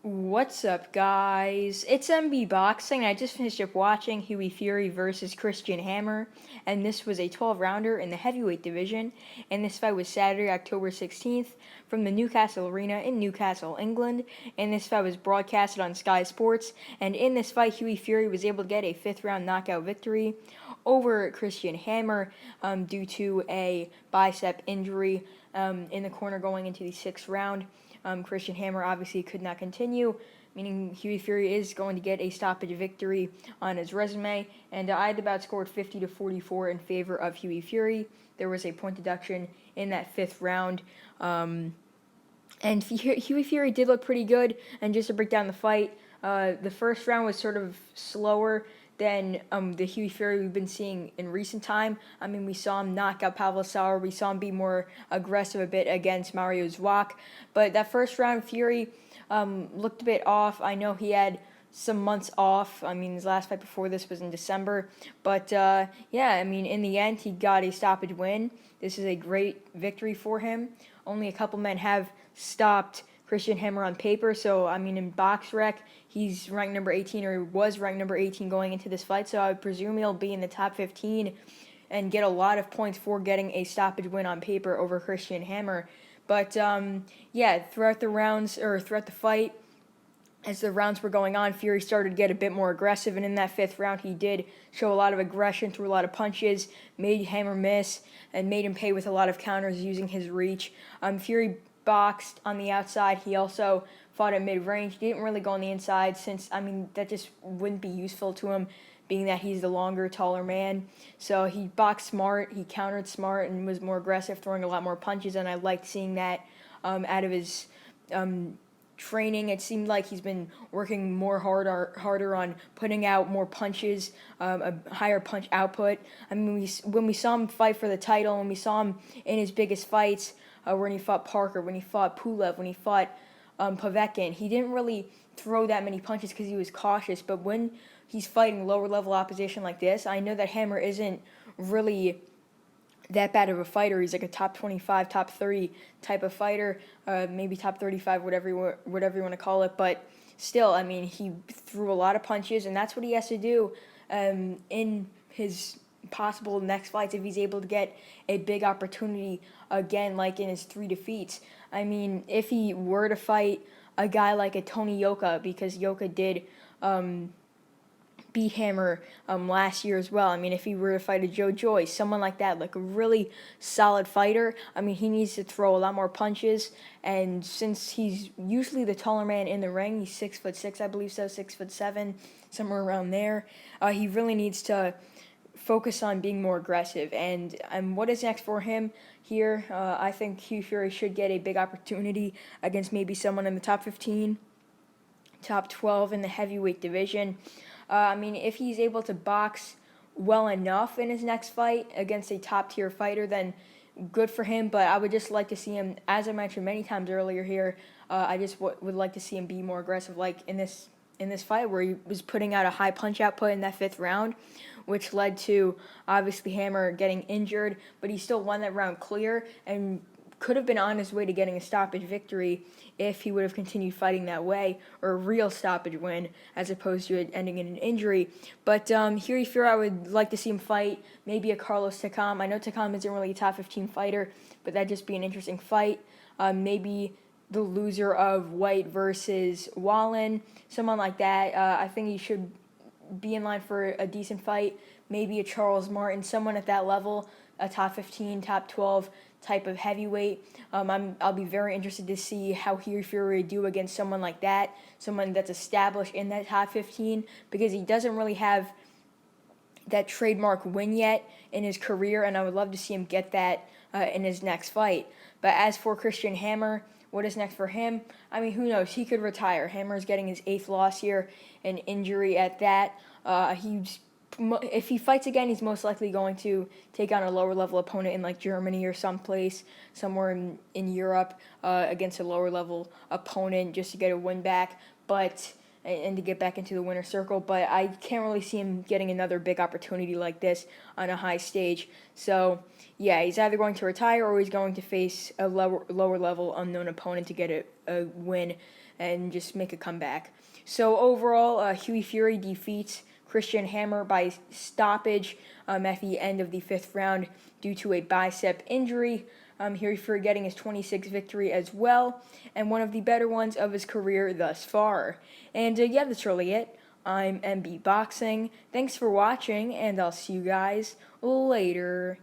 What's up, guys? It's MB Boxing. I just finished up watching Hughie Fury versus Christian Hammer, and this was a 12-rounder in the heavyweight division. And this fight was Saturday, October 16th, from the Newcastle Arena in Newcastle, England. And this fight was broadcasted on Sky Sports. And in this fight, Hughie Fury was able to get a fifth-round knockout victory over Christian Hammer due to a bicep injury in the corner going into the sixth round. Christian Hammer obviously could not continue, meaning Hughie Fury is going to get a stoppage victory on his resume. And I had the bout scored 50-44 in favor of Hughie Fury. There was a point deduction in that fifth round. And Hughie Fury did look pretty good. And just to break down the fight, the first round was sort of slower than the Hughie Fury we've been seeing in recent time. I mean, we saw him knock out Pavlo Sauer. We saw him be more aggressive a bit against Mario Zwak. But that first round, Fury looked a bit off. I know he had some months off. I mean, his last fight before this was in December. But, yeah, I mean, in the end, he got a stoppage win. This is a great victory for him. Only a couple men have stopped Christian Hammer on paper. So, I mean, in BoxRec, he's ranked number 18, or he was ranked number 18 going into this fight. So I would presume he'll be in the top 15 and get a lot of points for getting a stoppage win on paper over Christian Hammer. But, yeah, throughout the fight, as the rounds were going on, Fury started to get a bit more aggressive, and in that fifth round, he did show a lot of aggression, threw a lot of punches, made Hammer miss, and made him pay with a lot of counters using his reach. Fury boxed on the outside. He also fought at mid-range. He didn't really go on the inside since, I mean, that just wouldn't be useful to him, being that he's the longer, taller man. So he boxed smart, he countered smart, and was more aggressive, throwing a lot more punches, and I liked seeing that out of his training. It seemed like he's been working harder on putting out more punches, a higher punch output. I mean, when we saw him fight for the title, when we saw him in his biggest fights, when he fought Parker, when he fought Pulev, when he fought Povetkin, he didn't really throw that many punches because he was cautious. But when he's fighting lower level opposition like this, I know that Hammer isn't really that bad of a fighter. He's like a top 25, top 30 type of fighter, maybe top 35, whatever you want to call it. But still, I mean, he threw a lot of punches, and that's what he has to do in his possible next fights if he's able to get a big opportunity again, like in his 3 defeats. I mean, if he were to fight a guy like a Tony Yoka, because Yoka did beat Hammer last year as well. I mean, if he were to fight a Joe Joyce, someone like that, like a really solid fighter, I mean, he needs to throw a lot more punches. And since he's usually the taller man in the ring, he's 6'6", I believe so, 6'7", somewhere around there. He really needs to focus on being more aggressive. And what is next for him here? I think Hughie Fury should get a big opportunity against maybe someone in the top 15, top 12 in the heavyweight division. I mean, if he's able to box well enough in his next fight against a top-tier fighter, then good for him. But I would just like to see him, as I mentioned many times earlier here, I just would like to see him be more aggressive, like in this fight where he was putting out a high punch output in that fifth round, which led to obviously Hammer getting injured, but he still won that round clear and could have been on his way to getting a stoppage victory if he would have continued fighting that way, or a real stoppage win as opposed to it ending in an injury. But Hughie Fury, I would like to see him fight maybe a Carlos Takam. I know Takam isn't really a top 15 fighter, but that'd just be an interesting fight. Maybe the loser of White versus Wallen, someone like that. I think he should be in line for a decent fight. Maybe a Charles Martin, someone at that level, a top 15, top 12 type of heavyweight. I'll be very interested to see how Hughie Fury would do against someone like that, someone that's established in that top 15, because he doesn't really have that trademark win yet in his career, and I would love to see him get that in his next fight. But as for Christian Hammer, what is next for him? I mean, who knows? He could retire. Hammer's getting his 8th loss here, an injury at that. If he fights again, he's most likely going to take on a lower level opponent in like Germany or someplace, somewhere in Europe, against a lower level opponent just to get a win back, and to get back into the winner's circle. But I can't really see him getting another big opportunity like this on a high stage. So yeah, he's either going to retire or he's going to face a lower level unknown opponent to get a win and just make a comeback. So overall, Hughie Fury defeats Christian Hammer by stoppage at the end of the 5th round due to a bicep injury. Hughie Fury getting his 26th victory as well, and one of the better ones of his career thus far. And yeah, that's really it. I'm MB Boxing. Thanks for watching, and I'll see you guys later.